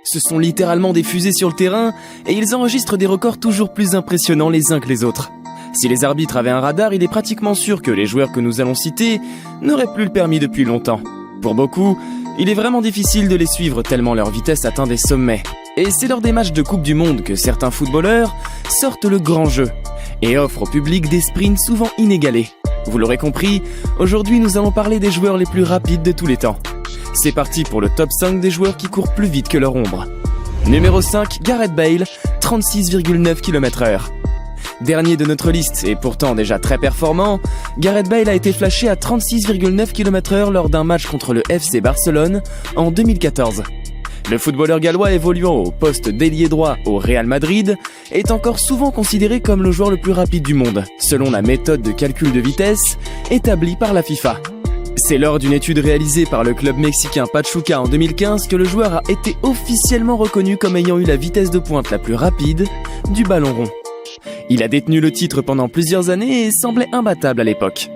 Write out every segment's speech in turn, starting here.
Ce sont littéralement des fusées sur le terrain et ils enregistrent des records toujours plus impressionnants les uns que les autres. Si les arbitres avaient un radar, il est pratiquement sûr que les joueurs que nous allons citer n'auraient plus le permis depuis longtemps. Pour beaucoup, il est vraiment difficile de les suivre tellement leur vitesse atteint des sommets. Et c'est lors des matchs de Coupe du Monde que certains footballeurs sortent le grand jeu et offrent au public des sprints souvent inégalés. Vous l'aurez compris, aujourd'hui nous allons parler des joueurs les plus rapides de tous les temps. C'est parti pour le top 5 des joueurs qui courent plus vite que leur ombre. Numéro 5, Gareth Bale, 36,9 km/h. Dernier de notre liste et pourtant déjà très performant, Gareth Bale a été flashé à 36,9 km/h lors d'un match contre le FC Barcelone en 2014. Le footballeur gallois évoluant au poste d'ailier droit au Real Madrid est encore souvent considéré comme le joueur le plus rapide du monde, selon la méthode de calcul de vitesse établie par la FIFA. C'est lors d'une étude réalisée par le club mexicain Pachuca en 2015 que le joueur a été officiellement reconnu comme ayant eu la vitesse de pointe la plus rapide du ballon rond. Il a détenu le titre pendant plusieurs années et semblait imbattable à l'époque.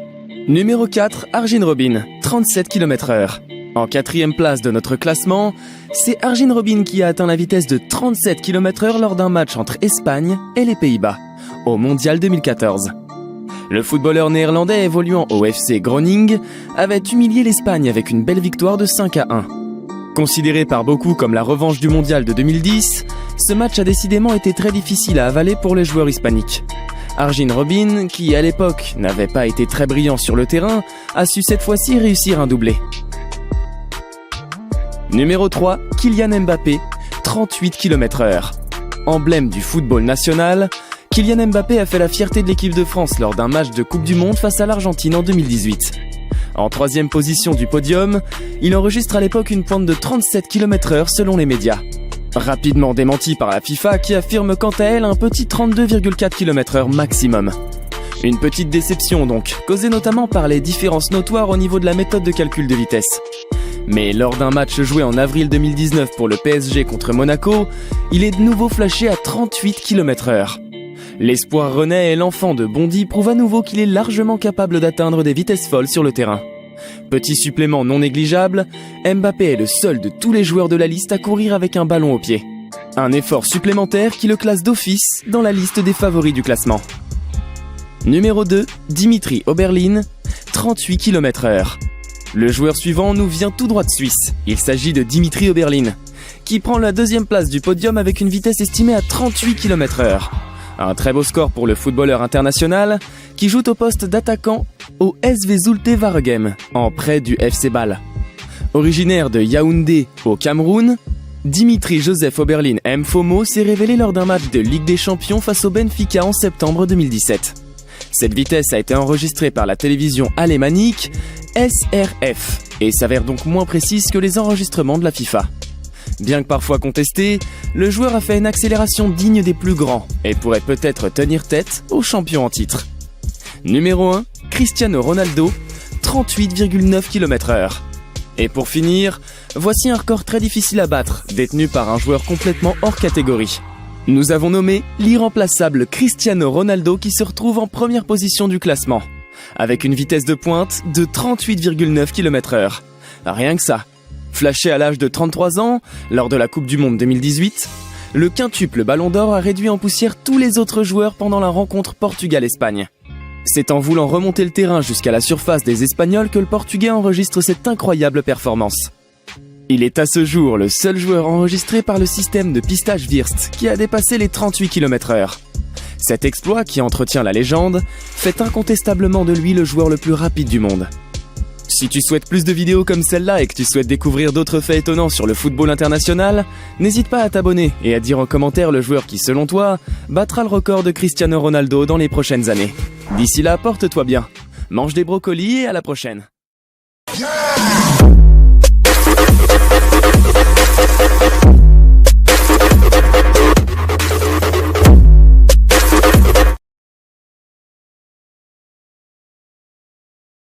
Numéro 4, Arjen Robben, 37 km/h. En quatrième place de notre classement, c'est Arjen Robben qui a atteint la vitesse de 37 km/h lors d'un match entre Espagne et les Pays-Bas, au Mondial 2014. Le footballeur néerlandais évoluant au FC Groningen avait humilié l'Espagne avec une belle victoire de 5-1. Considéré par beaucoup comme la revanche du Mondial de 2010, ce match a décidément été très difficile à avaler pour les joueurs hispaniques. Arjen Robben, qui à l'époque n'avait pas été très brillant sur le terrain, a su cette fois-ci réussir un doublé. Numéro 3, Kylian Mbappé, 38 km/h. Emblème du football national, Kylian Mbappé a fait la fierté de l'équipe de France lors d'un match de Coupe du Monde face à l'Argentine en 2018. En troisième position du podium, il enregistre à l'époque une pointe de 37 km/h selon les médias. Rapidement démenti par la FIFA qui affirme quant à elle un petit 32,4 km/h maximum. Une petite déception donc, causée notamment par les différences notoires au niveau de la méthode de calcul de vitesse. Mais lors d'un match joué en avril 2019 pour le PSG contre Monaco, il est de nouveau flashé à 38 km/h. L'espoir rennais et l'enfant de Bondy prouvent à nouveau qu'il est largement capable d'atteindre des vitesses folles sur le terrain. Petit supplément non négligeable, Mbappé est le seul de tous les joueurs de la liste à courir avec un ballon au pied. Un effort supplémentaire qui le classe d'office dans la liste des favoris du classement. Numéro 2, Dimitri Oberlin, 38 km/h. Le joueur suivant nous vient tout droit de Suisse. Il s'agit de Dimitri Oberlin, qui prend la deuxième place du podium avec une vitesse estimée à 38 km/h. Un très beau score pour le footballeur international qui joue au poste d'attaquant au SV Zulte Waregem, en prêt du FC Bâle. Originaire de Yaoundé au Cameroun, Dimitri Joseph Oberlin Mfomo s'est révélé lors d'un match de Ligue des Champions face au Benfica en septembre 2017. Cette vitesse a été enregistrée par la télévision alémanique SRF et s'avère donc moins précise que les enregistrements de la FIFA. Bien que parfois contesté, le joueur a fait une accélération digne des plus grands et pourrait peut-être tenir tête aux champions en titre. Numéro 1, Cristiano Ronaldo, 38,9 km/h. Et pour finir, voici un record très difficile à battre, détenu par un joueur complètement hors catégorie. Nous avons nommé l'irremplaçable Cristiano Ronaldo qui se retrouve en première position du classement, avec une vitesse de pointe de 38,9 km/h. Rien que ça. Flashé à l'âge de 33 ans, lors de la Coupe du Monde 2018, le quintuple Ballon d'Or a réduit en poussière tous les autres joueurs pendant la rencontre Portugal-Espagne. C'est en voulant remonter le terrain jusqu'à la surface des Espagnols que le Portugais enregistre cette incroyable performance. Il est à ce jour le seul joueur enregistré par le système de pistage Wirtz qui a dépassé les 38 km/h. Cet exploit, qui entretient la légende, fait incontestablement de lui le joueur le plus rapide du monde. Si tu souhaites plus de vidéos comme celle-là et que tu souhaites découvrir d'autres faits étonnants sur le football international, n'hésite pas à t'abonner et à dire en commentaire le joueur qui, selon toi, battra le record de Cristiano Ronaldo dans les prochaines années. D'ici là, porte-toi bien, mange des brocolis et à la prochaine. Yeah!